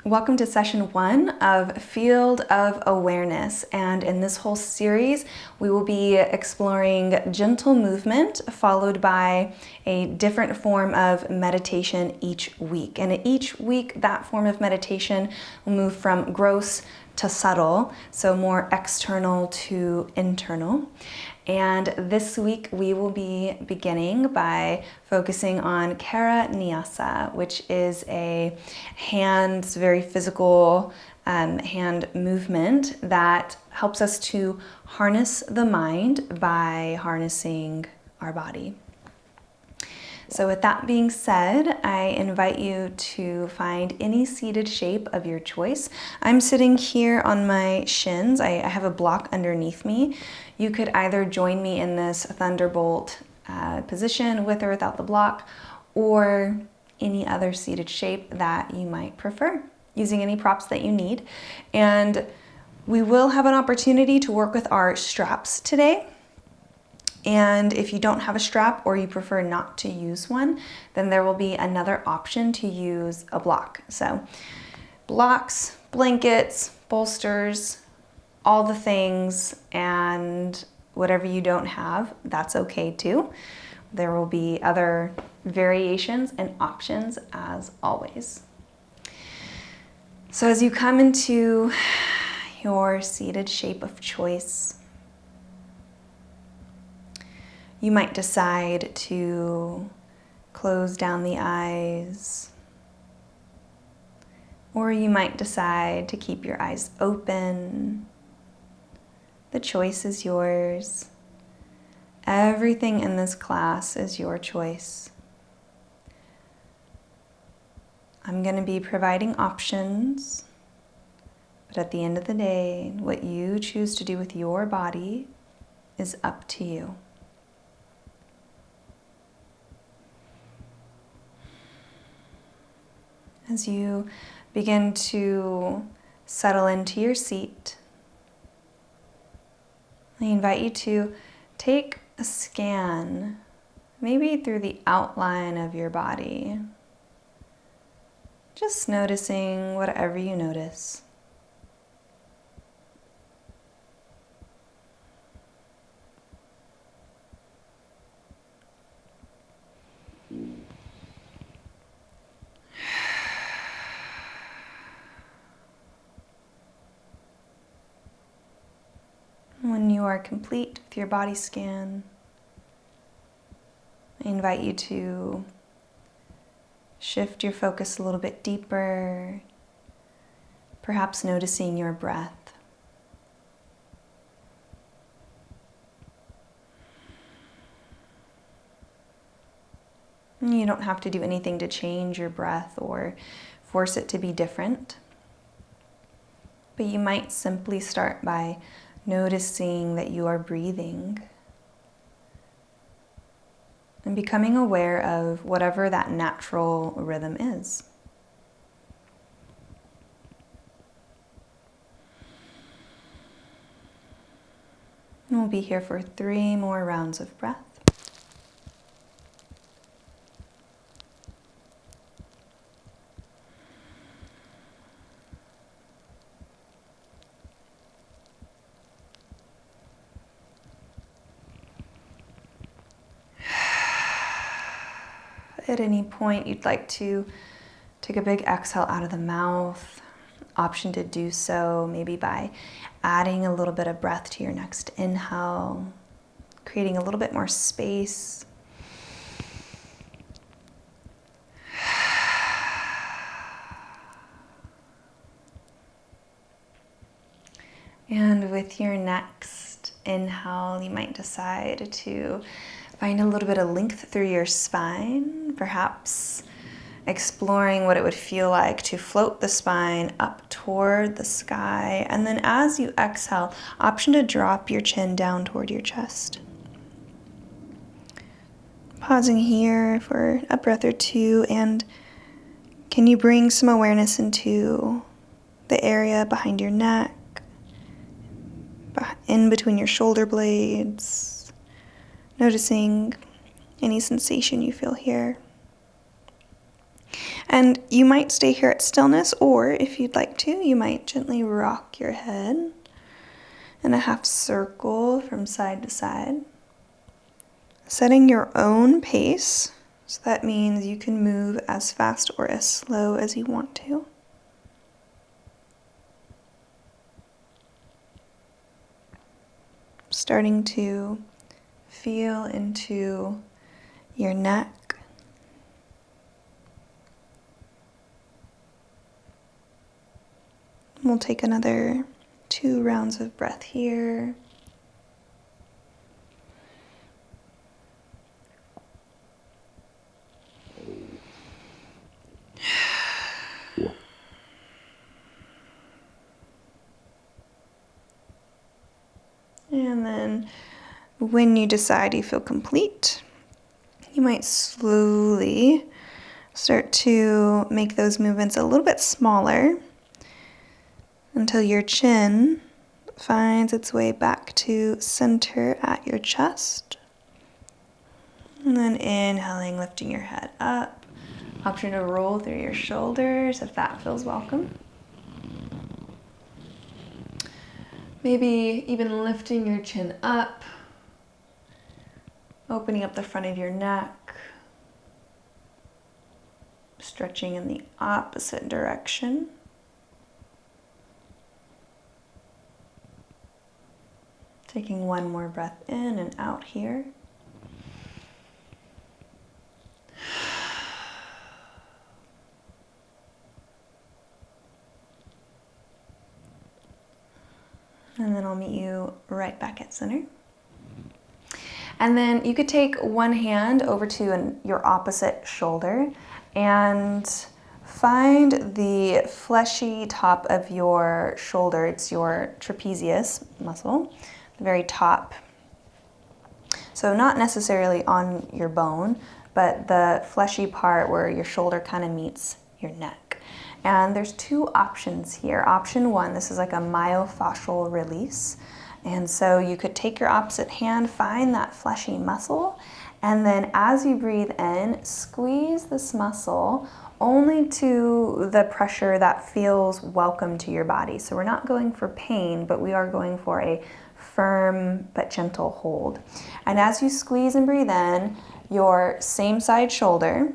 Welcome to session 1 of Field of Awareness, and in this whole series we will be exploring gentle movement followed by a different form of meditation each week. And each week that form of meditation will move from gross to subtle, so more external to internal. And this week we will be beginning by focusing on Nyasa, which is a hands, very physical hand movement that helps us to harness the mind by harnessing our body. So with that being said, I invite you to find any seated shape of your choice. I'm sitting here on my shins. I have a block underneath me. You could either join me in this thunderbolt position with or without the block, or any other seated shape that you might prefer, using any props that you need. And we will have an opportunity to work with our straps today. And if you don't have a strap or you prefer not to use one, then there will be another option to use a block. So blocks, blankets, bolsters, all the things, and whatever you don't have, that's okay too. There will be other variations and options as always. So as you come into your seated shape of choice, you might decide to close down the eyes, or you might decide to keep your eyes open. The choice is yours. Everything in this class is your choice. I'm going to be providing options, but at the end of the day, what you choose to do with your body is up to you. As you begin to settle into your seat, I invite you to take a scan, maybe through the outline of your body, just noticing whatever you notice. When you are complete with your body scan, I invite you to shift your focus a little bit deeper, perhaps noticing your breath. You don't have to do anything to change your breath or force it to be different, but you might simply start by noticing that you are breathing and becoming aware of whatever that natural rhythm is. And we'll be here for 3 more rounds of breath. At any point you'd like to take a big exhale out of the mouth, option to do so maybe by adding a little bit of breath to your next inhale, creating a little bit more space. And with your next inhale, you might decide to find a little bit of length through your spine, perhaps exploring what it would feel like to float the spine up toward the sky. And then as you exhale, option to drop your chin down toward your chest. Pausing here for a breath or two, and can you bring some awareness into the area behind your neck, in between your shoulder blades, noticing any sensation you feel here. And you might stay here at stillness, or if you'd like to, you might gently rock your head in a half circle from side to side, setting your own pace. So that means you can move as fast or as slow as you want to. Starting to feel into your neck. We'll take another 2 rounds of breath here. And then when you decide you feel complete, you might slowly start to make those movements a little bit smaller until your chin finds its way back to center at your chest. And then inhaling, lifting your head up. Option to roll through your shoulders if that feels welcome. Maybe even lifting your chin up, opening up the front of your neck, stretching in the opposite direction. Taking one more breath in and out here. And then I'll meet you right back at center. And then you could take one hand over to your opposite shoulder and find the fleshy top of your shoulder. It's your trapezius muscle, the very top. So not necessarily on your bone, but the fleshy part where your shoulder kind of meets your neck. And there's 2 options here. Option 1, this is like a myofascial release. And so you could take your opposite hand, find that fleshy muscle, and then as you breathe in, squeeze this muscle only to the pressure that feels welcome to your body. So we're not going for pain, but we are going for a firm but gentle hold. And as you squeeze and breathe in, your same side shoulder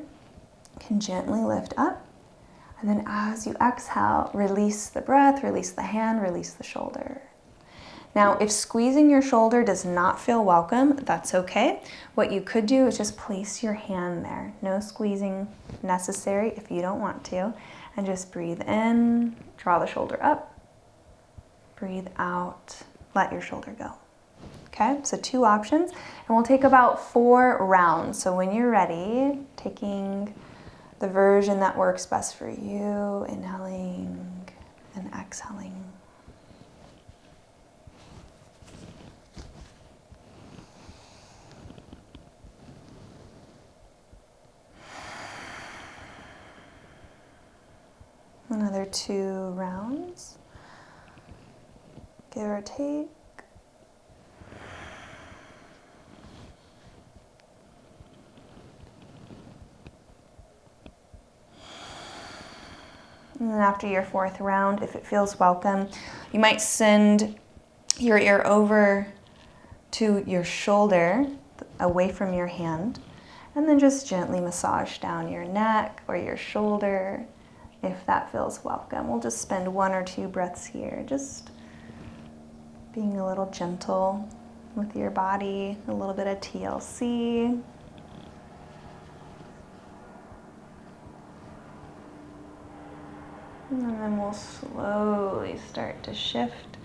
can gently lift up. And then as you exhale, release the breath, release the hand, release the shoulder. Now, if squeezing your shoulder does not feel welcome, that's okay. What you could do is just place your hand there. No squeezing necessary if you don't want to. And just breathe in, draw the shoulder up, breathe out, let your shoulder go. Okay, so 2 options. And we'll take about 4 rounds. So when you're ready, taking the version that works best for you, inhaling and exhaling. Another 2 rounds, give or take. And then after your 4th round, if it feels welcome, you might send your ear over to your shoulder, away from your hand, and then just gently massage down your neck or your shoulder if that feels welcome. We'll just spend 1 or 2 breaths here, just being a little gentle with your body, a little bit of TLC. And then we'll slowly start to shift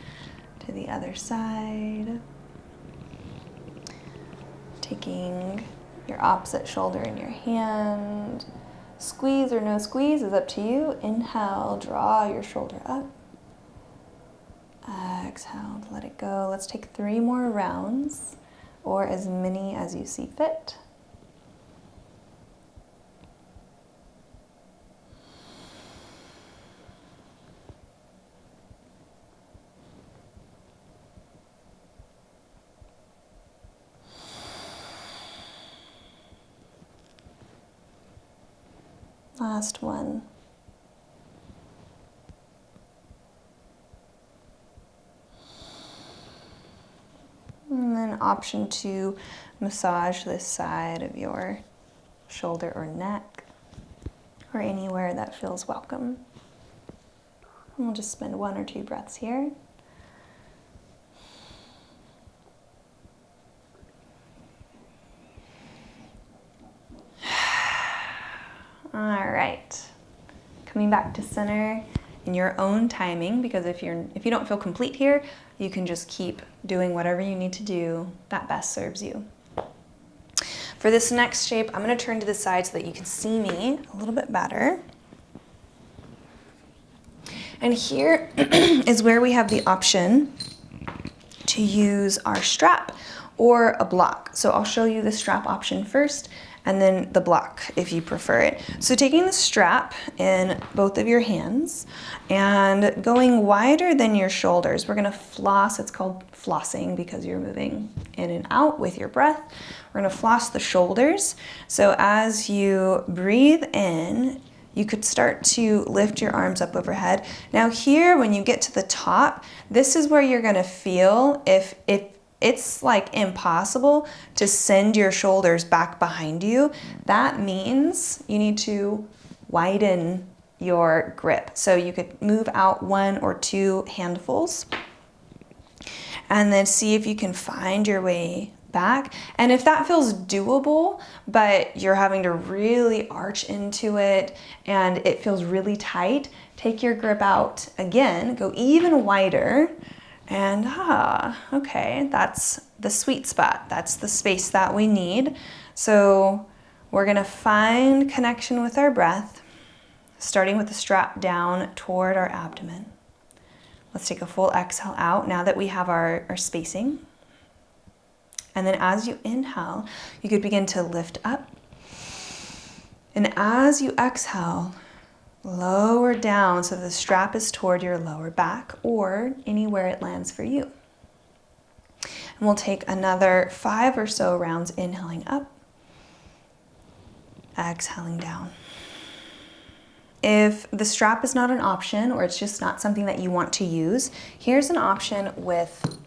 to the other side. Taking your opposite shoulder in your hand. Squeeze or no squeeze is up to you. Inhale, draw your shoulder up. Exhale, let it go. Let's take 3 more rounds, or as many as you see fit. Last one. And then option 2, massage this side of your shoulder or neck, or anywhere that feels welcome. And we'll just spend 1 or 2 breaths here. All right, coming back to center in your own timing, because if you don't feel complete here, you can just keep doing whatever you need to do that best serves you. For this next shape, I'm going to turn to the side so that you can see me a little bit better. And here is where we have the option to use our strap or a block. So I'll show you the strap option first, and then the block if you prefer it. So taking the strap in both of your hands and going wider than your shoulders, we're gonna floss. It's called flossing because you're moving in and out with your breath. We're gonna floss the shoulders. So as you breathe in, you could start to lift your arms up overhead. Now here, when you get to the top, this is where you're gonna feel if it's like impossible to send your shoulders back behind you. That means you need to widen your grip. So you could move out 1 or 2 handfuls and then see if you can find your way back. And if that feels doable, but you're having to really arch into it and it feels really tight, take your grip out again, go even wider. And okay, that's the sweet spot. That's the space that we need. So we're gonna find connection with our breath, starting with the strap down toward our abdomen. Let's take a full exhale out now that we have our spacing. And then as you inhale, you could begin to lift up. And as you exhale, lower down so the strap is toward your lower back or anywhere it lands for you. And we'll take another 5 or so rounds, inhaling up, exhaling down. If the strap is not an option or it's just not something that you want to use, here's an option with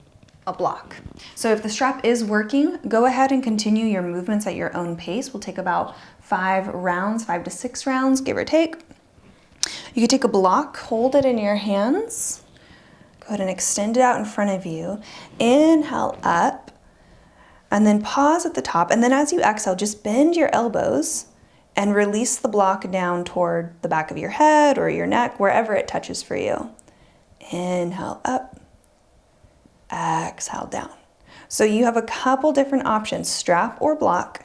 a block. So if the strap is working, go ahead and continue your movements at your own pace. We'll take about 5 rounds, 5 to 6 rounds, give or take. You can take a block, hold it in your hands, go ahead and extend it out in front of you, inhale up, and then pause at the top, and then as you exhale, just bend your elbows and release the block down toward the back of your head or your neck, wherever it touches for you. Inhale up, exhale down. So you have a couple different options, strap or block,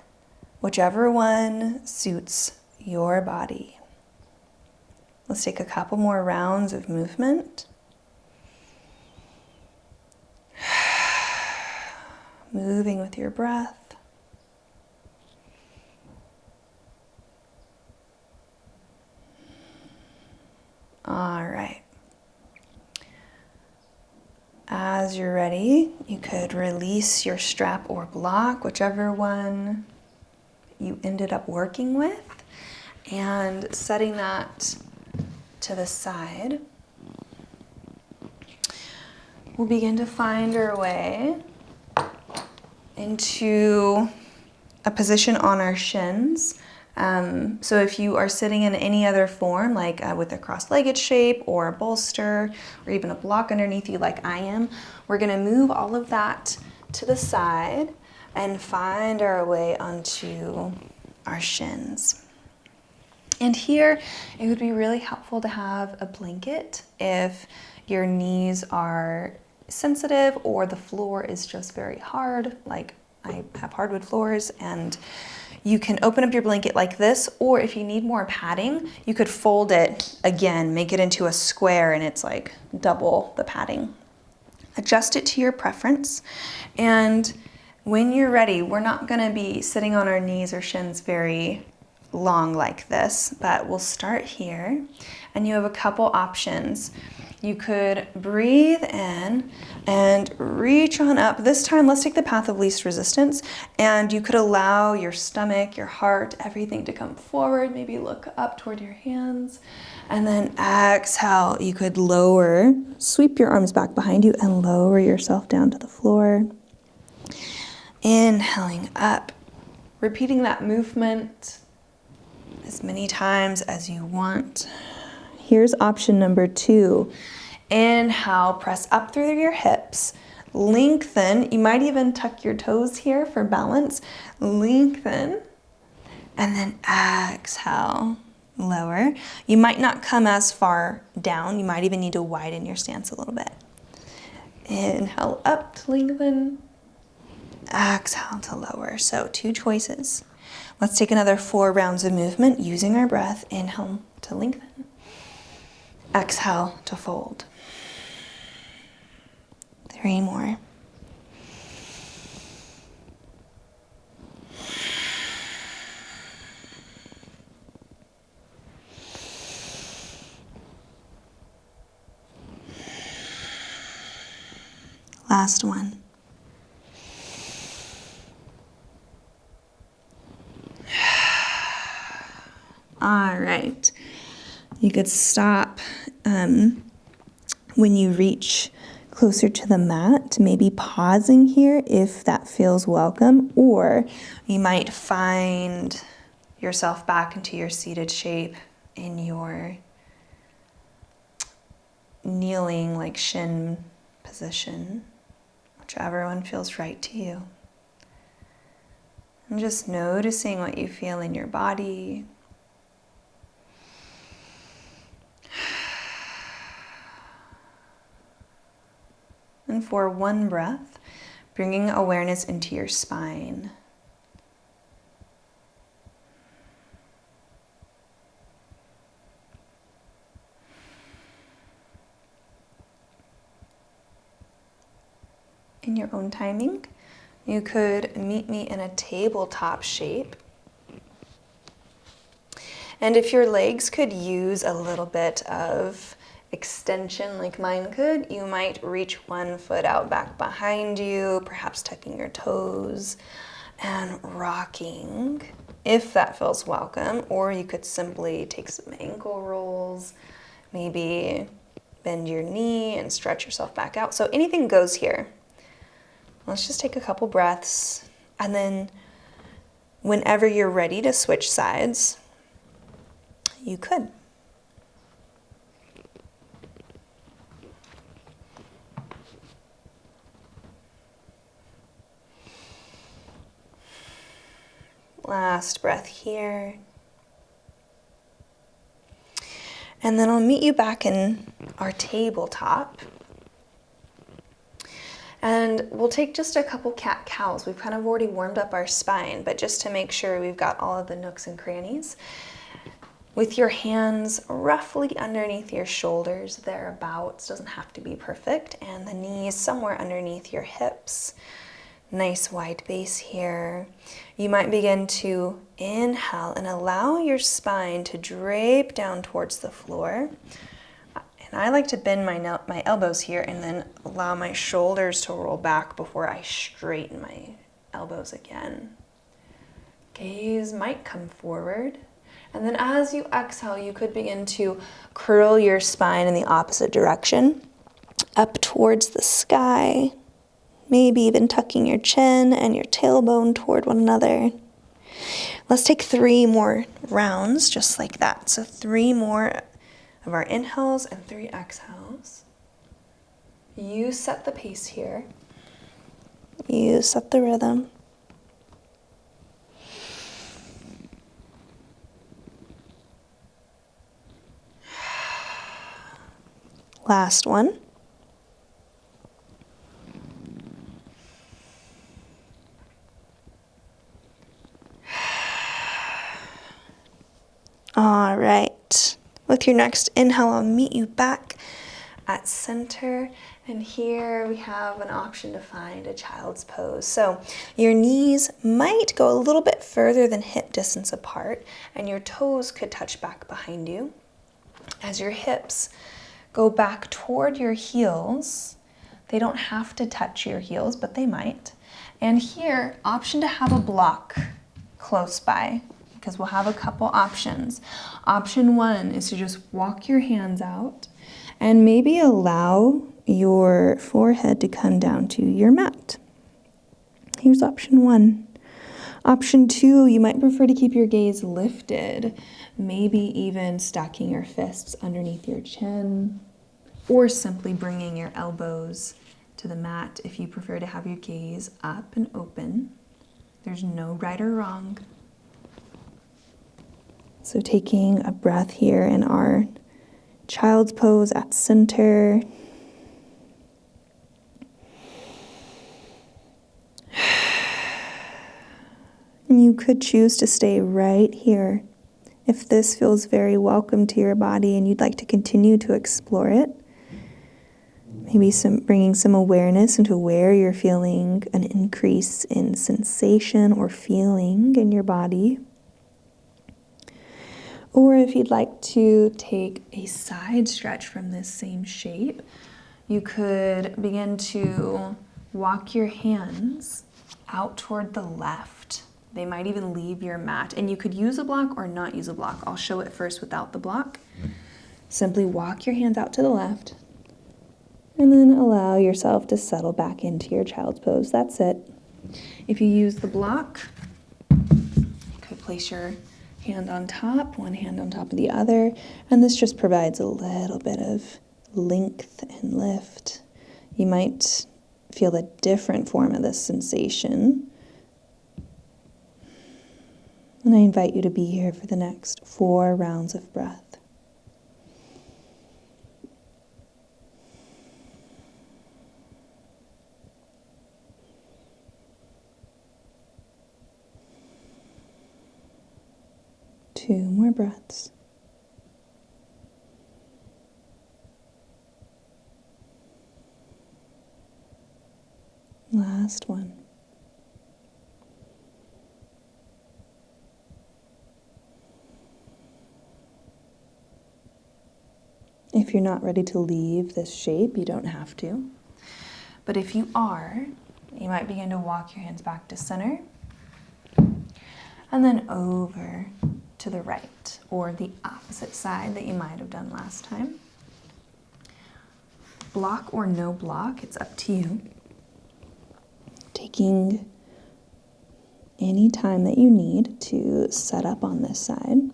whichever one suits your body. Let's take a couple more rounds of movement. Moving with your breath. All right. As you're ready, you could release your strap or block, whichever one you ended up working with, and setting that to the side. We'll begin to find our way into a position on our shins. So if you are sitting in any other form, like with a cross-legged shape or a bolster or even a block underneath you like I am, we're gonna move all of that to the side and find our way onto our shins. And here, it would be really helpful to have a blanket if your knees are sensitive or the floor is just very hard, like I have hardwood floors, and you can open up your blanket like this, or if you need more padding, you could fold it again, make it into a square, and it's like double the padding. Adjust it to your preference, and when you're ready, we're not gonna be sitting on our knees or shins very long like this, but we'll start here, and you have a couple options. You could breathe in and reach on up. This time, let's take the path of least resistance, and you could allow your stomach, your heart, everything to come forward. Maybe look up toward your hands, and then exhale. You could lower, sweep your arms back behind you and lower yourself down to the floor. Inhaling up, repeating that movement as many times as you want. Here's option number 2. Inhale, press up through your hips, lengthen. You might even tuck your toes here for balance. Lengthen, and then exhale, lower. You might not come as far down. You might even need to widen your stance a little bit. Inhale up to lengthen, exhale to lower. So 2 choices. Let's take another 4 rounds of movement using our breath. Inhale to lengthen. Exhale to fold. 3 more. Last one. All right. You could stop when you reach closer to the mat, maybe pausing here if that feels welcome, or you might find yourself back into your seated shape in your kneeling, like shin position, whichever one feels right to you. And just noticing what you feel in your body. And for 1 breath, bringing awareness into your spine. In your own timing, you could meet me in a tabletop shape. And if your legs could use a little bit of extension like mine could, you might reach 1 foot out back behind you, perhaps tucking your toes and rocking if that feels welcome, or you could simply take some ankle rolls, maybe bend your knee and stretch yourself back out. So anything goes here. Let's just take a couple breaths, and then whenever you're ready to switch sides, you could. Last breath here. And then I'll meet you back in our tabletop. And we'll take just a couple cat-cows. We've kind of already warmed up our spine, but just to make sure we've got all of the nooks and crannies. With your hands roughly underneath your shoulders, thereabouts, doesn't have to be perfect, and the knees somewhere underneath your hips. Nice wide base here. You might begin to inhale and allow your spine to drape down towards the floor. And I like to bend my elbows here and then allow my shoulders to roll back before I straighten my elbows again. Gaze might come forward. And then as you exhale, you could begin to curl your spine in the opposite direction, up towards the sky. Maybe even tucking your chin and your tailbone toward one another. Let's take 3 more rounds just like that. So 3 more of our inhales and 3 exhales. You set the pace here. You set the rhythm. Last one. All right. With your next inhale, I'll meet you back at center. And here we have an option to find a child's pose. So your knees might go a little bit further than hip distance apart, and your toes could touch back behind you as your hips Go back toward your heels. They don't have to touch your heels, but they might. And here, option to have a block close by, because we'll have a couple options. Option 1 is to just walk your hands out and maybe allow your forehead to come down to your mat. Here's option 1. Option 2, you might prefer to keep your gaze lifted, maybe even stacking your fists underneath your chin, or simply bringing your elbows to the mat if you prefer to have your gaze up and open. There's no right or wrong. So taking a breath here in our child's pose at center. You could choose to stay right here if this feels very welcome to your body and you'd like to continue to explore it. Maybe bringing some awareness into where you're feeling an increase in sensation or feeling in your body. Or if you'd like to take a side stretch from this same shape, you could begin to walk your hands out toward the left. They might even leave your mat. And you could use a block or not use a block. I'll show it first without the block. Simply walk your hands out to the left. And then allow yourself to settle back into your child's pose. That's it. If you use the block, you could place your hand on top, one hand on top of the other, and this just provides a little bit of length and lift. You might feel a different form of this sensation. And I invite you to be here for the next 4 rounds of breath. Two more breaths. Last one. If you're not ready to leave this shape, you don't have to. But if you are, you might begin to walk your hands back to center and then over to the right, or the opposite side that you might have done last time. Block or no block, it's up to you. Taking any time that you need to set up on this side. And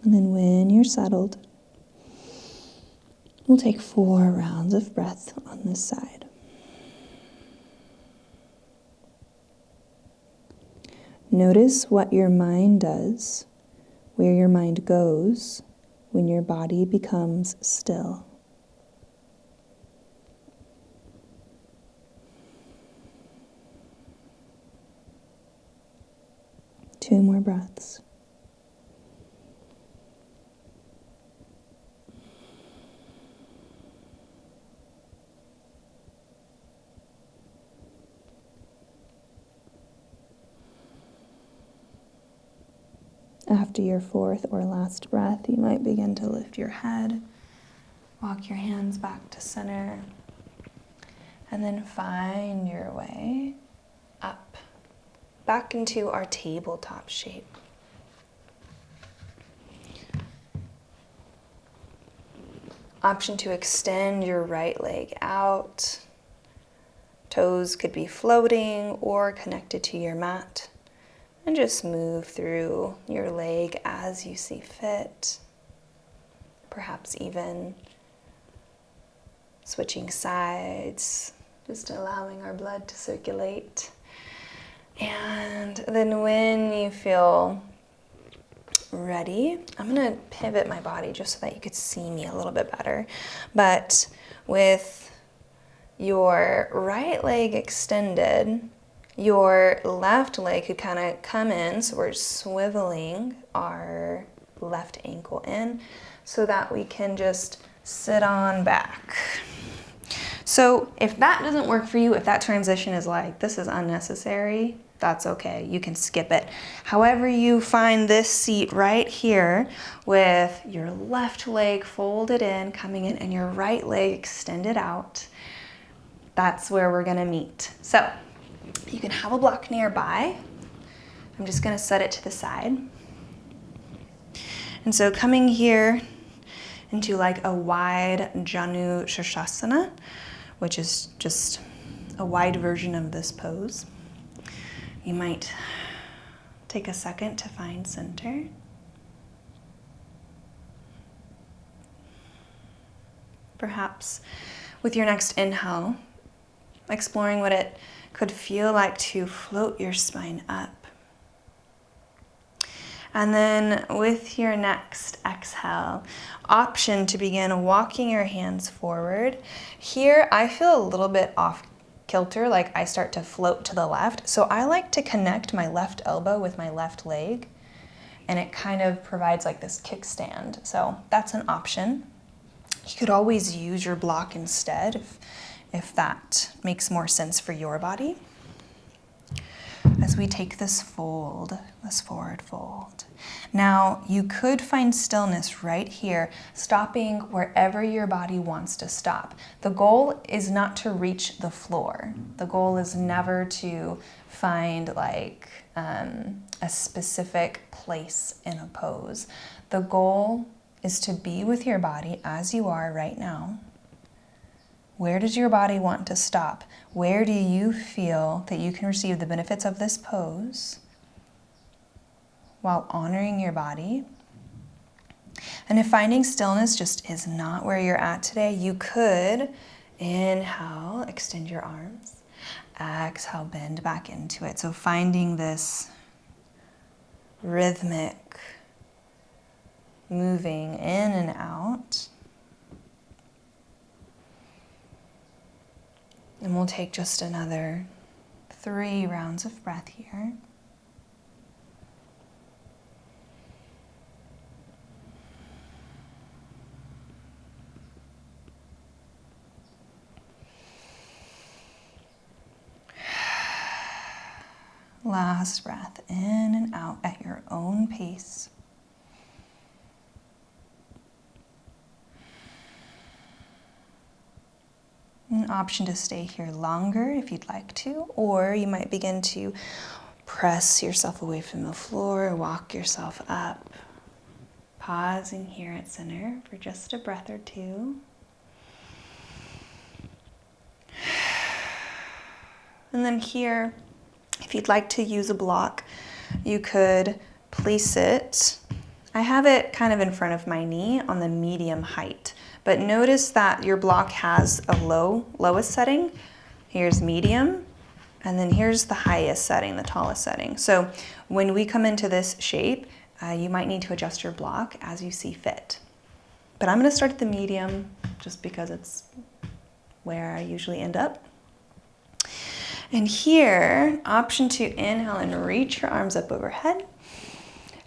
then when you're settled, we'll take 4 rounds of breath on this side. Notice what your mind does, where your mind goes when your body becomes still. Two more breaths. After your 4th or last breath, you might begin to lift your head, walk your hands back to center, and then find your way up, back into our tabletop shape. Option to extend your right leg out. Toes could be floating or connected to your mat. And just move through your leg as you see fit. Perhaps even switching sides, just allowing our blood to circulate. And then when you feel ready, I'm going to pivot my body just so that you could see me a little bit better. But with your right leg extended, your left leg could kind of come in, so we're swiveling our left ankle in so that we can just sit on back. So if that doesn't work for you, if that transition is like, this is unnecessary, that's okay. You can skip it. However you find this seat right here with your left leg folded in, coming in, and your right leg extended out, that's where we're gonna meet. So you can have a block nearby. I'm just gonna set it to the side. And so coming here into like a wide Janu Shirshasana, which is just a wide version of this pose. You might take a second to find center. Perhaps with your next inhale, exploring what it could feel like to float your spine up. And then with your next exhale, option to begin walking your hands forward. Here, I feel a little bit off kilter, like I start to float to the left. So I like to connect my left elbow with my left leg, and it kind of provides like this kickstand. So that's an option. You could always use your block instead if that makes more sense for your body. As we take this fold, this forward fold. Now, you could find stillness right here, stopping wherever your body wants to stop. The goal is not to reach the floor. The goal is never to find like a specific place in a pose. The goal is to be with your body as you are right now. Where does your body want to stop? Where do you feel that you can receive the benefits of this pose while honoring your body? And if finding stillness just is not where you're at today, you could inhale, extend your arms. Exhale, bend back into it. So finding this rhythmic moving in and out. And we'll take just another 3 rounds of breath here. Last breath in and out at your own pace. An option to stay here longer if you'd like to, or you might begin to press yourself away from the floor, walk yourself up, pausing here at center for just a breath or two. And then here, if you'd like to use a block, you could place it. I have it kind of in front of my knee on the medium height. But notice that your block has a lowest setting. Here's medium, and then here's the highest setting, the tallest setting. So when we come into this shape, you might need to adjust your block as you see fit. But I'm gonna start at the medium just because it's where I usually end up. And here, option to inhale and reach your arms up overhead.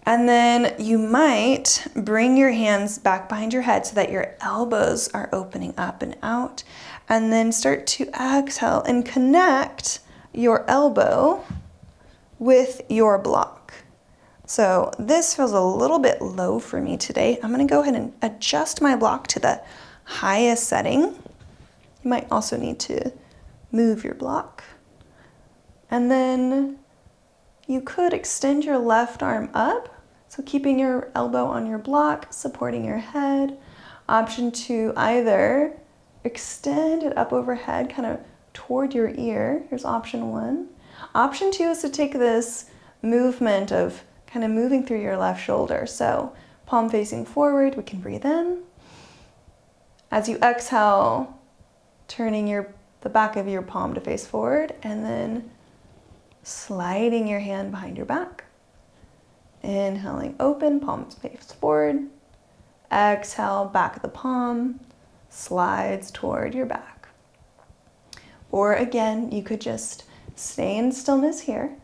And then you might bring your hands back behind your head so that your elbows are opening up and out. And then start to exhale and connect your elbow with your block. So this feels a little bit low for me today. I'm gonna go ahead and adjust my block to the highest setting. You might also need to move your block. And then you could extend your left arm up. So keeping your elbow on your block, supporting your head. Option to either extend it up overhead, kind of toward your ear. Here's option 1. Option 2 is to take this movement of kind of moving through your left shoulder. So palm facing forward, we can breathe in. As you exhale, turning the back of your palm to face forward, and then sliding your hand behind your back. Inhaling open, palms face forward. Exhale, back of the palm slides toward your back. Or again, you could just stay in stillness here.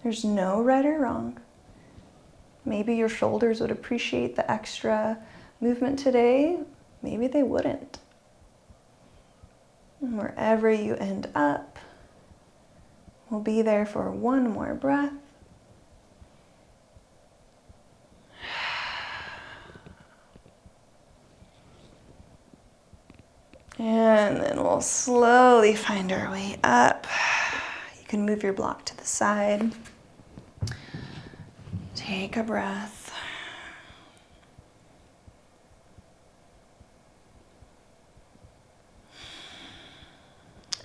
There's no right or wrong. Maybe your shoulders would appreciate the extra movement today. Maybe they wouldn't. And wherever you end up, We'll be there for one more breath. And then we'll slowly find our way up. You can move your block to the side. Take a breath.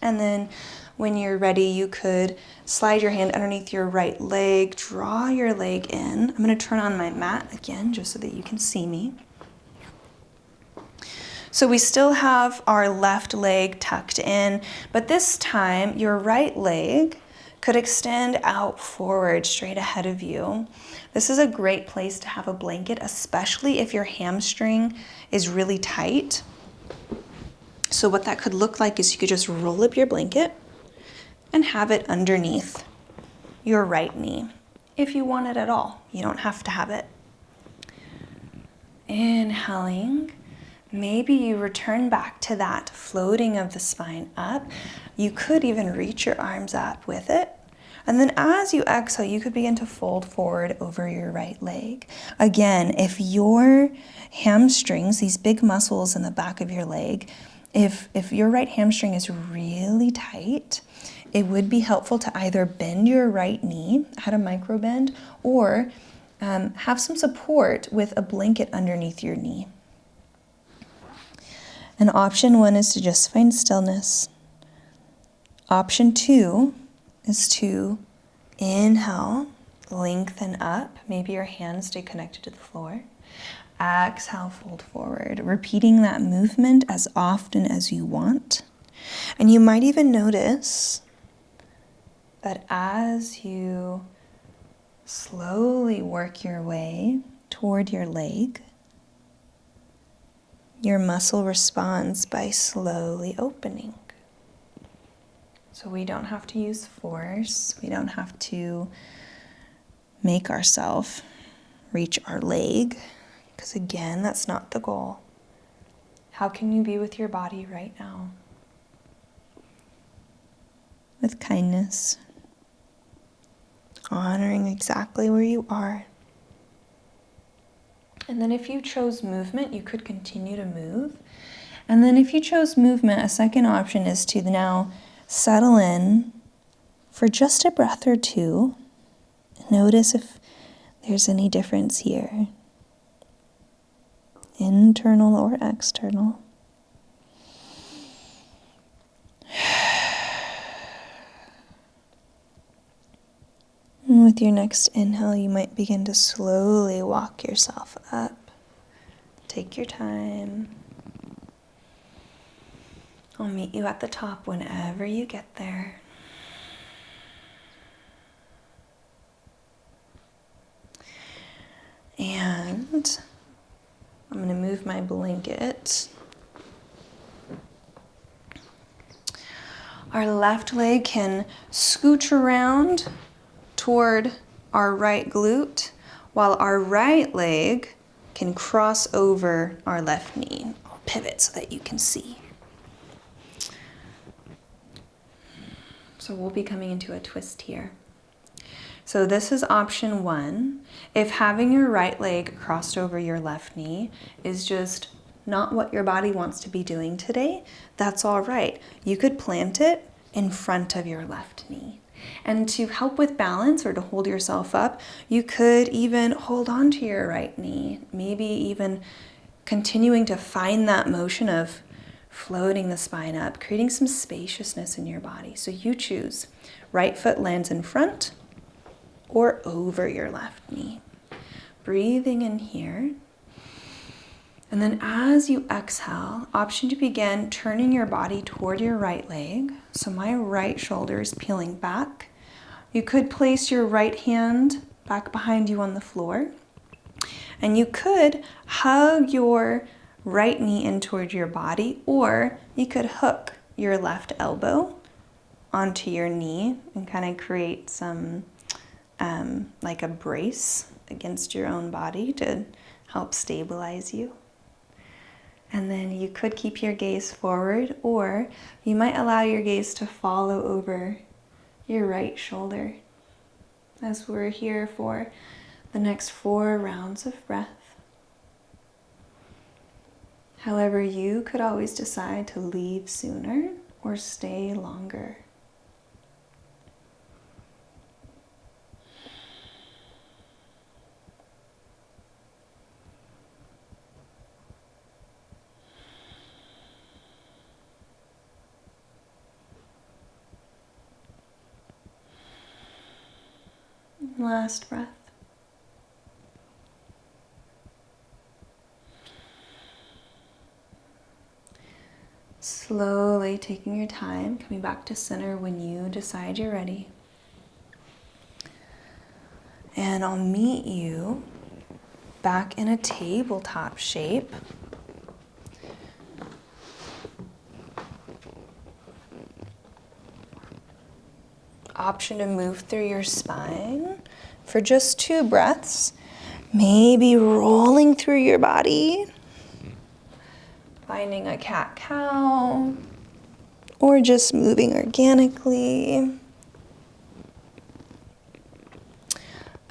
And then when you're ready, you could slide your hand underneath your right leg, draw your leg in. I'm going to turn on my mat again just so that you can see me. So we still have our left leg tucked in, but this time your right leg could extend out forward, straight ahead of you. This is a great place to have a blanket, especially if your hamstring is really tight. So what that could look like is you could just roll up your blanket and have it underneath your right knee, if you want it at all. You don't have to have it. Inhaling. Maybe you return back to that floating of the spine up. You could even reach your arms up with it. And then as you exhale, you could begin to fold forward over your right leg. Again, if your hamstrings, these big muscles in the back of your leg, if your right hamstring is really tight, it would be helpful to either bend your right knee, add a micro bend, or have some support with a blanket underneath your knee. And option 1 is to just find stillness. Option 2 is to inhale, lengthen up. Maybe your hands stay connected to the floor. Exhale, fold forward, repeating that movement as often as you want. And you might even notice that as you slowly work your way toward your leg, your muscle responds by slowly opening. So we don't have to use force. We don't have to make ourselves reach our leg, because again, that's not the goal. How can you be with your body right now? With kindness, honoring exactly where you are. And then if you chose movement, you could continue to move. And then if you chose movement, a second option is to now settle in for just a breath or two. Notice if there's any difference here, internal or external. And with your next inhale, you might begin to slowly walk yourself up. Take your time. I'll meet you at the top whenever you get there. And I'm going to move my blanket. Our left leg can scooch around toward our right glute, while our right leg can cross over our left knee. I'll pivot so that you can see. So we'll be coming into a twist here. So this is option 1. If having your right leg crossed over your left knee is just not what your body wants to be doing today, that's all right. You could plant it in front of your left knee. And to help with balance or to hold yourself up, you could even hold on to your right knee, maybe even continuing to find that motion of floating the spine up, creating some spaciousness in your body. So you choose. Right foot lands in front or over your left knee. Breathing in here. And then as you exhale, option to begin turning your body toward your right leg. So my right shoulder is peeling back. You could place your right hand back behind you on the floor. And you could hug your right knee in toward your body, or you could hook your left elbow onto your knee and kind of create some like a brace against your own body to help stabilize you. And then you could keep your gaze forward, or you might allow your gaze to follow over your right shoulder as we're here for the next 4 rounds of breath. However, you could always decide to leave sooner or stay longer. Last breath. Slowly taking your time, coming back to center when you decide you're ready. And I'll meet you back in a tabletop shape. Option to move through your spine for just 2 breaths. Maybe rolling through your body, finding a cat-cow, or just moving organically.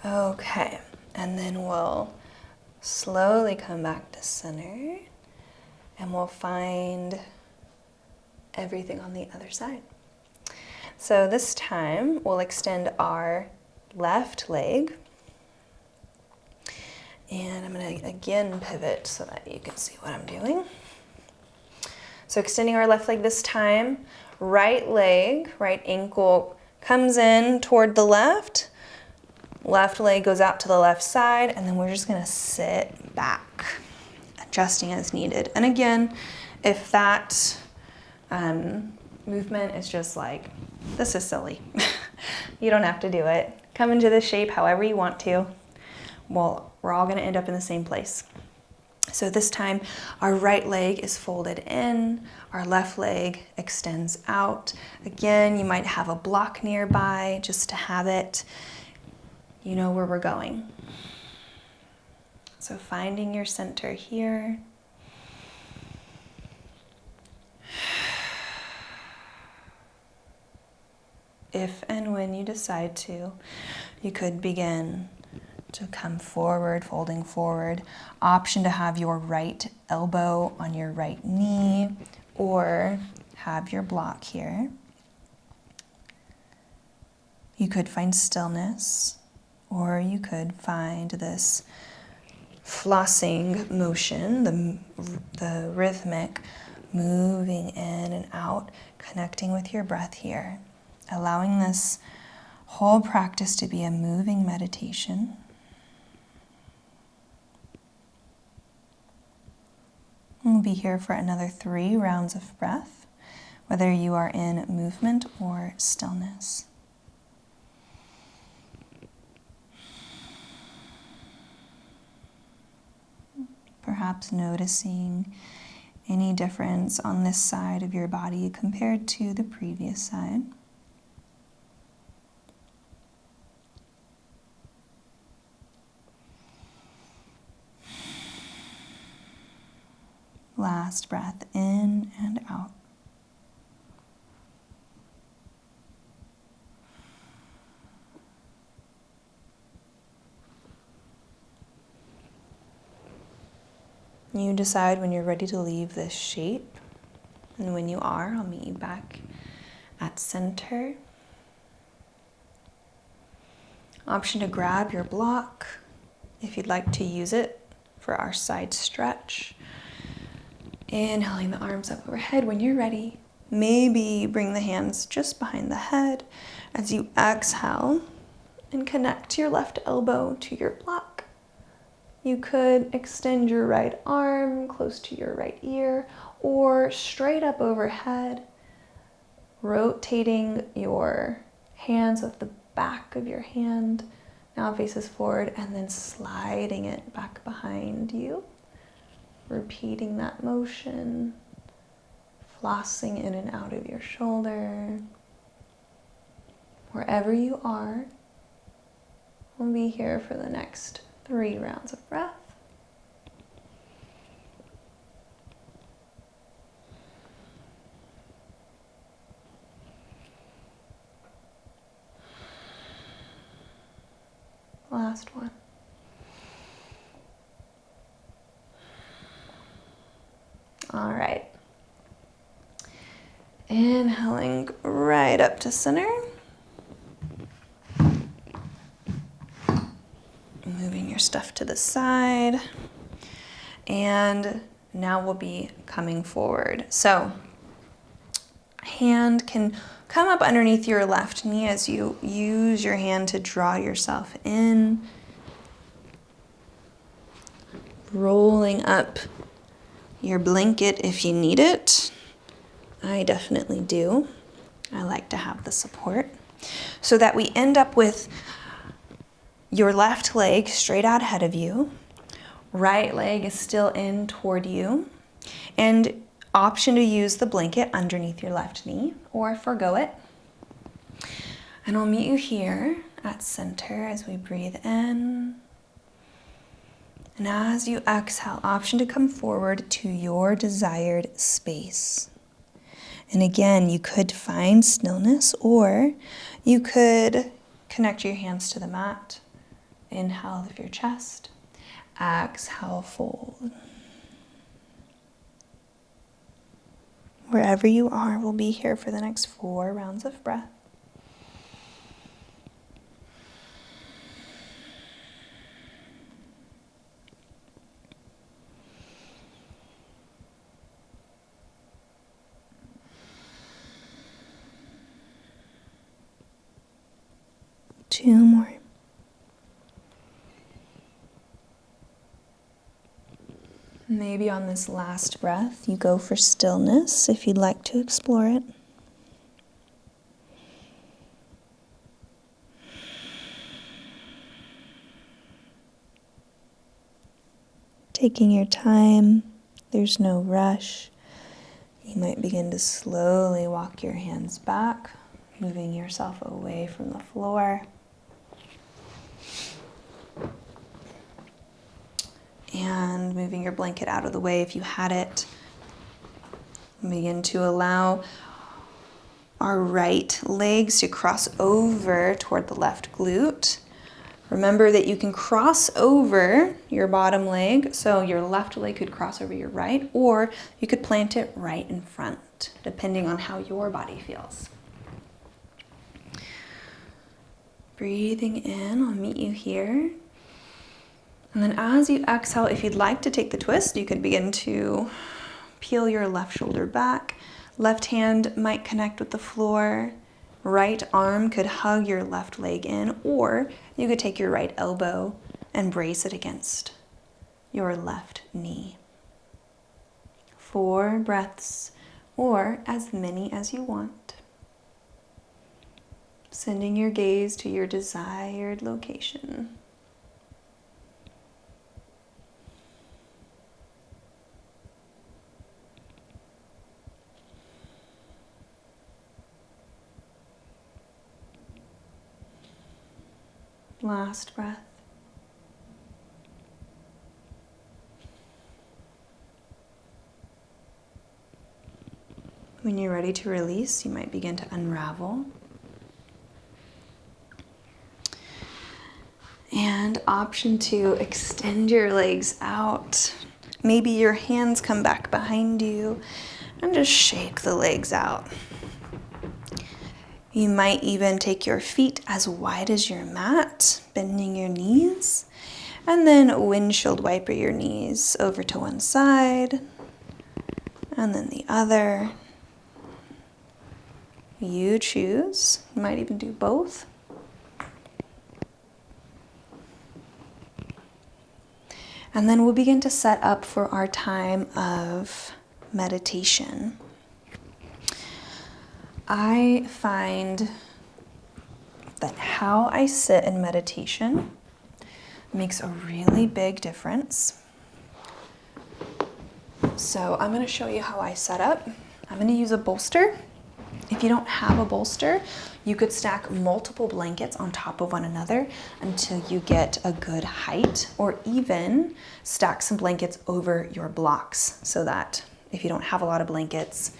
Okay, and then we'll slowly come back to center, and we'll find everything on the other side. So this time, we'll extend our left leg. And I'm going to again pivot so that you can see what I'm doing. So extending our left leg this time, right leg, right ankle comes in toward the left. Left leg goes out to the left side, and then we're just going to sit back, adjusting as needed. And again, if that movement is just like, this is silly, you don't have to do it. Come into this shape however you want to. Well, we're all going to end up in the same place. So this time, our right leg is folded in, our left leg extends out. Again, you might have a block nearby just to have it. You know where we're going. So finding your center here. If and when you decide to, you could begin to come forward, folding forward. Option to have your right elbow on your right knee or have your block here. You could find stillness, or you could find this flossing motion, the rhythmic moving in and out, connecting with your breath here, allowing this whole practice to be a moving meditation. We'll be here for another 3 rounds of breath, whether you are in movement or stillness. Perhaps noticing any difference on this side of your body compared to the previous side. Last breath in and out. You decide when you're ready to leave this shape, and when you are, I'll meet you back at center. Option to grab your block if you'd like to use it for our side stretch. Inhaling the arms up overhead. When you're ready, maybe bring the hands just behind the head as you exhale and connect your left elbow to your block. You could extend your right arm close to your right ear or straight up overhead, rotating your hands with the back of your hand now faces forward and then sliding it back behind you. Repeating that motion, flossing in and out of your shoulder. Wherever you are, we'll be here for the next 3 rounds of breath. last one. All right. Inhaling right up to center. Moving your stuff to the side. And now we'll be coming forward. So, hand can come up underneath your left knee as you use your hand to draw yourself in. Rolling up your blanket if you need it. I definitely do. I like to have the support. So that we end up with your left leg straight out ahead of you. Right leg is still in toward you. And option to use the blanket underneath your left knee or forgo it. And I'll meet you here at center as we breathe in. And as you exhale, option to come forward to your desired space. And again, you could find stillness or you could connect your hands to the mat. Inhale, lift your chest. Exhale, fold. Wherever you are, we'll be here for the next 4 rounds of breath. Two more. Maybe on this last breath, you go for stillness if you'd like to explore it. Taking your time, there's no rush. You might begin to slowly walk your hands back, moving yourself away from the floor. And moving your blanket out of the way if you had it. Begin to allow our right legs to cross over toward the left glute. Remember that you can cross over your bottom leg, so your left leg could cross over your right, or you could plant it right in front, depending on how your body feels. Breathing in, I'll meet you here. And then as you exhale, if you'd like to take the twist, you could begin to peel your left shoulder back. Left hand might connect with the floor. Right arm could hug your left leg in, or you could take your right elbow and brace it against your left knee. 4 breaths, or as many as you want. Sending your gaze to your desired location. Last breath. When you're ready to release, you might begin to unravel. And option to extend your legs out. Maybe your hands come back behind you and just shake the legs out. You might even take your feet as wide as your mat, bending your knees, and then windshield wiper your knees over to one side and then the other. You choose. You might even do both. And then we'll begin to set up for our time of meditation. I find that how I sit in meditation makes a really big difference. So I'm going to show you how I set up. I'm going to use a bolster. If you don't have a bolster, you could stack multiple blankets on top of one another until you get a good height, or even stack some blankets over your blocks so that if you don't have a lot of blankets,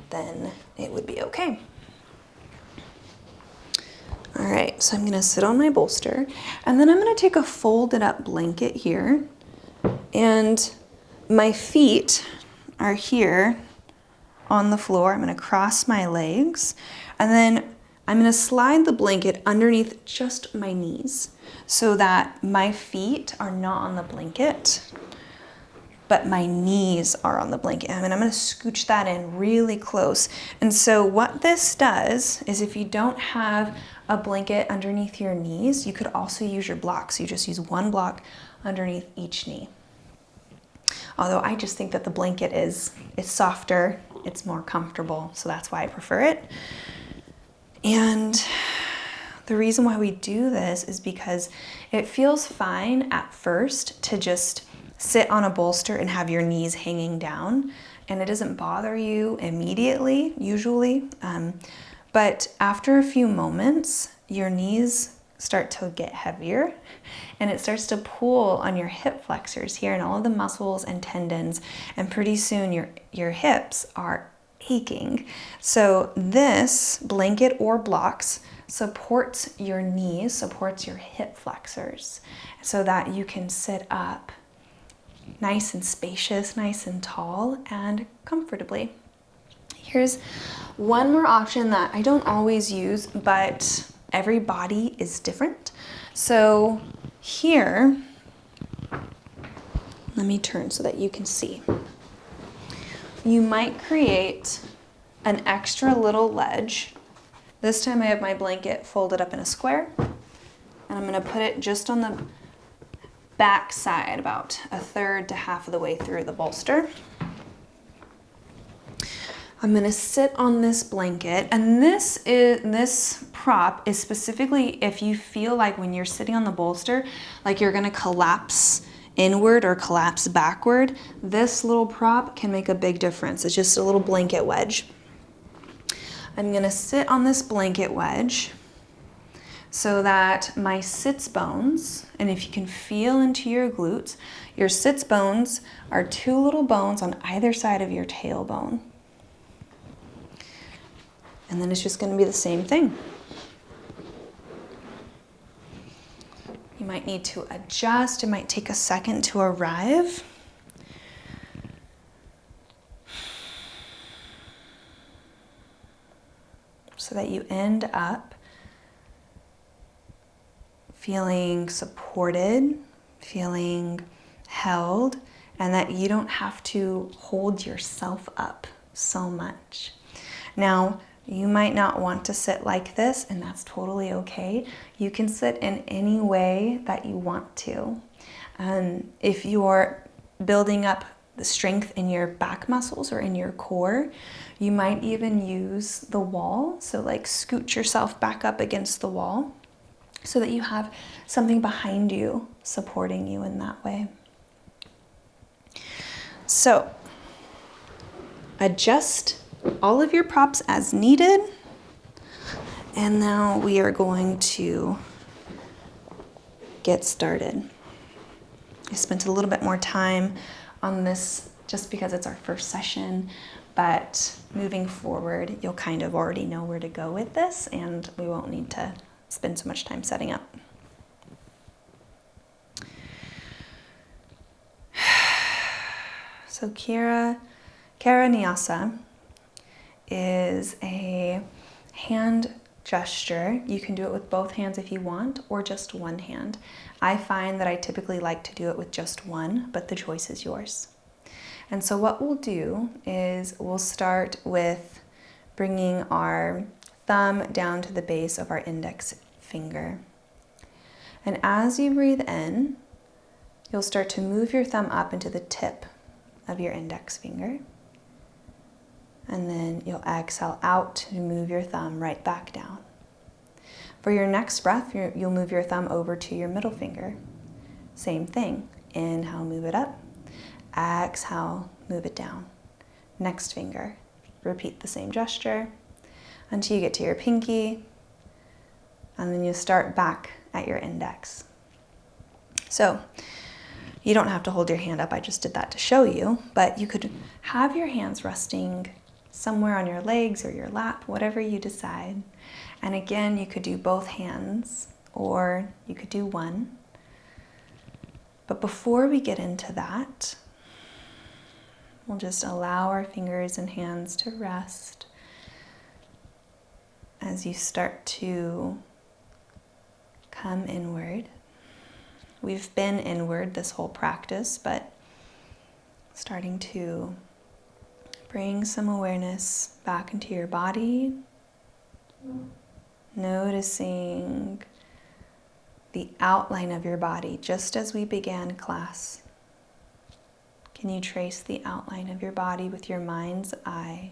then it would be okay. All right, so I'm gonna sit on my bolster, and then I'm gonna take a folded up blanket here, and my feet are here on the floor. I'm gonna cross my legs, and then I'm gonna slide the blanket underneath just my knees so that my feet are not on the blanket, but my knees are on the blanket. And I'm gonna scooch that in really close. And so what this does is if you don't have a blanket underneath your knees, you could also use your blocks. You just use one block underneath each knee. Although I just think that the blanket it's softer, it's more comfortable, so that's why I prefer it. And the reason why we do this is because it feels fine at first to just sit on a bolster and have your knees hanging down, and it doesn't bother you immediately, usually. But after a few moments, your knees start to get heavier, and it starts to pull on your hip flexors here and all of the muscles and tendons, and pretty soon your hips are aching. So this blanket or blocks supports your knees, supports your hip flexors, so that you can sit up nice and spacious, nice and tall, and comfortably. Here's one more option that I don't always use, but every body is different. So here, let me turn so that you can see. You might create an extra little ledge. This time I have my blanket folded up in a square, and I'm gonna put it just on the back side, about a third to half of the way through the bolster. I'm gonna sit on this blanket, and this prop is specifically if you feel like when you're sitting on the bolster, like you're gonna collapse inward or collapse backward. This little prop can make a big difference. It's just a little blanket wedge. I'm gonna sit on this blanket wedge so that my sits bones, and if you can feel into your glutes, your sits bones are two little bones on either side of your tailbone. And then it's just gonna be the same thing. You might need to adjust. It might take a second to arrive. So that you end up feeling supported, feeling held, and that you don't have to hold yourself up so much. Now, you might not want to sit like this, and that's totally okay. You can sit in any way that you want to. If you're building up the strength in your back muscles or in your core, you might even use the wall. So like scoot yourself back up against the wall so that you have something behind you supporting you in that way. So adjust all of your props as needed. And now we are going to get started. I spent a little bit more time on this just because it's our first session, but moving forward, you'll kind of already know where to go with this, and we won't need to spend so much time setting up. So Kara Nyasa is a hand gesture. You can do it with both hands if you want, or just one hand. I find that I typically like to do it with just one, but the choice is yours. And so what we'll do is we'll start with bringing our thumb down to the base of our index finger. And as you breathe in, you'll start to move your thumb up into the tip of your index finger. And then you'll exhale out to move your thumb right back down. For your next breath, you'll move your thumb over to your middle finger. Same thing. Inhale, move it up. Exhale, move it down. Next finger. Repeat the same gesture until you get to your pinky. And then you start back at your index. So you don't have to hold your hand up. I just did that to show you. But you could have your hands resting somewhere on your legs or your lap, whatever you decide. And again, you could do both hands or you could do one. But before we get into that, we'll just allow our fingers and hands to rest as you start to come inward. We've been inward this whole practice, but starting to bring some awareness back into your body, noticing the outline of your body just as we began class. Can you trace the outline of your body with your mind's eye?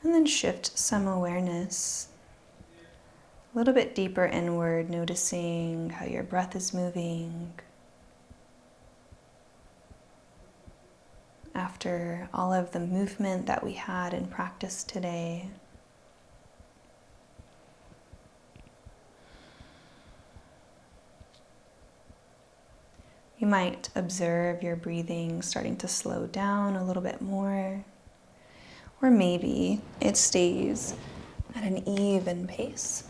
And then shift some awareness a little bit deeper inward, noticing how your breath is moving. After all of the movement that we had in practice today. You might observe your breathing starting to slow down a little bit more, or maybe it stays at an even pace.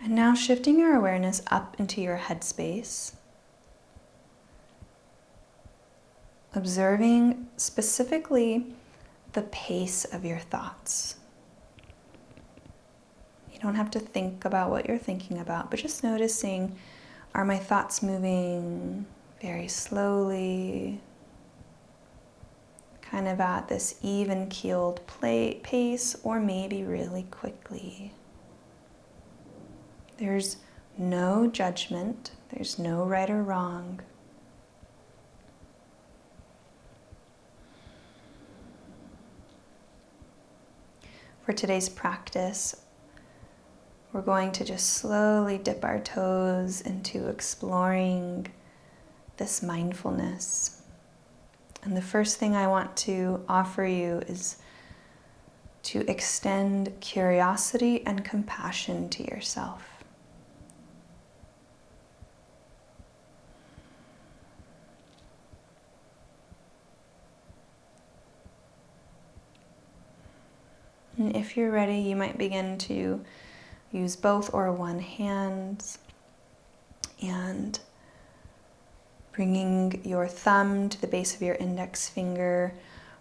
And now shifting your awareness up into your headspace, observing specifically the pace of your thoughts. You don't have to think about what you're thinking about, but just noticing, are my thoughts moving very slowly, kind of at this even-keeled pace, or maybe really quickly? There's no judgment, there's no right or wrong. For today's practice, we're going to just slowly dip our toes into exploring this mindfulness. And the first thing I want to offer you is to extend curiosity and compassion to yourself. And if you're ready, you might begin to use both or one hand and bringing your thumb to the base of your index finger.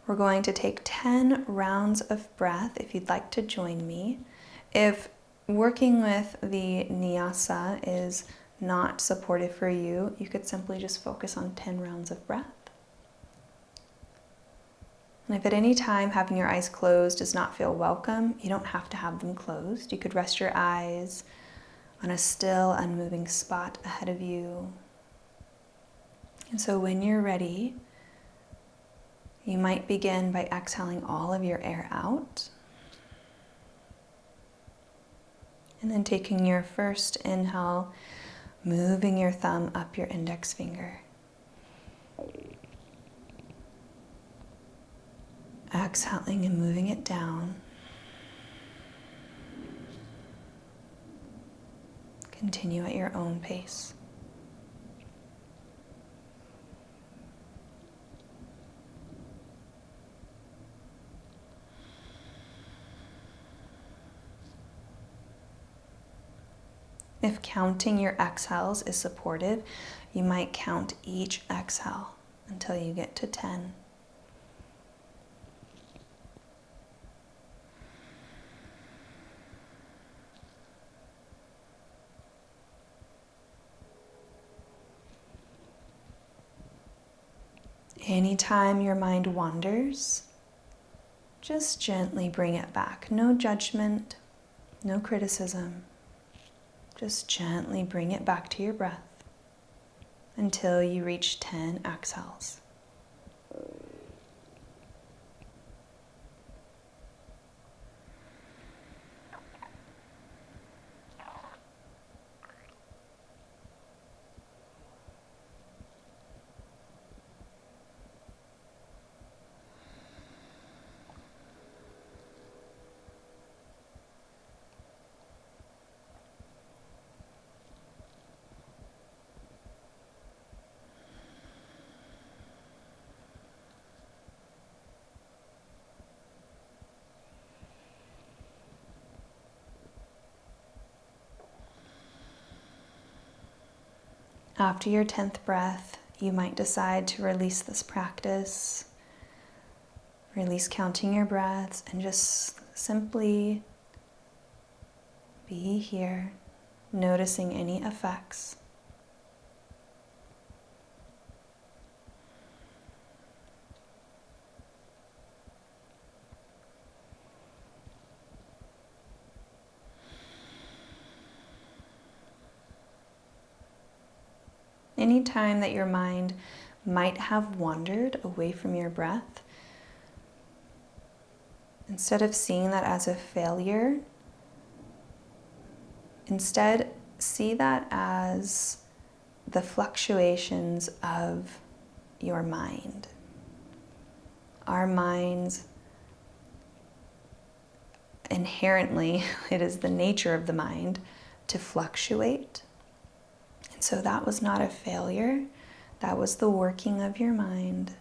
We're going to take 10 rounds of breath if you'd like to join me. If working with the Nyasa is not supportive for you, you could simply just focus on 10 rounds of breath. And if at any time having your eyes closed does not feel welcome, you don't have to have them closed. You could rest your eyes on a still, unmoving spot ahead of you. And so when you're ready, you might begin by exhaling all of your air out. And then taking your first inhale, moving your thumb up your index finger. Exhaling and moving it down. Continue at your own pace. If counting your exhales is supportive, you might count each exhale until you get to 10. Anytime your mind wanders, just gently bring it back. No judgment, no criticism. Just gently bring it back to your breath until you reach 10 exhales. After your 10th breath, you might decide to release this practice, release counting your breaths, and just simply be here, noticing any effects. Any time that your mind might have wandered away from your breath, instead of seeing that as a failure, instead see that as the fluctuations of your mind. Our minds, inherently, it is the nature of the mind to fluctuate. And so that was not a failure. That was the working of your mind.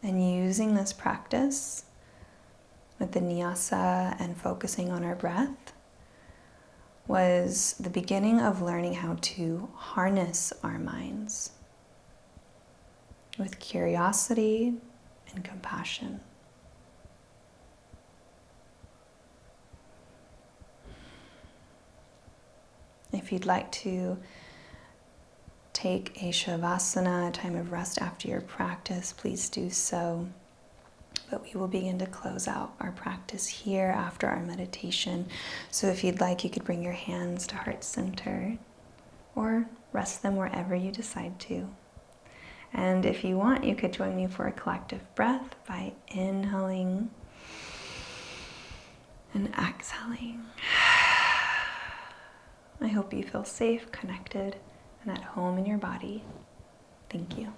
And using this practice with the Nyasa and focusing on our breath was the beginning of learning how to harness our minds with curiosity and compassion. If you'd like to take a shavasana, a time of rest after your practice, please do so. But we will begin to close out our practice here after our meditation. So if you'd like, you could bring your hands to heart center or rest them wherever you decide to. And if you want, you could join me for a collective breath by inhaling and exhaling. I hope you feel safe, connected, and at home in your body. Thank you.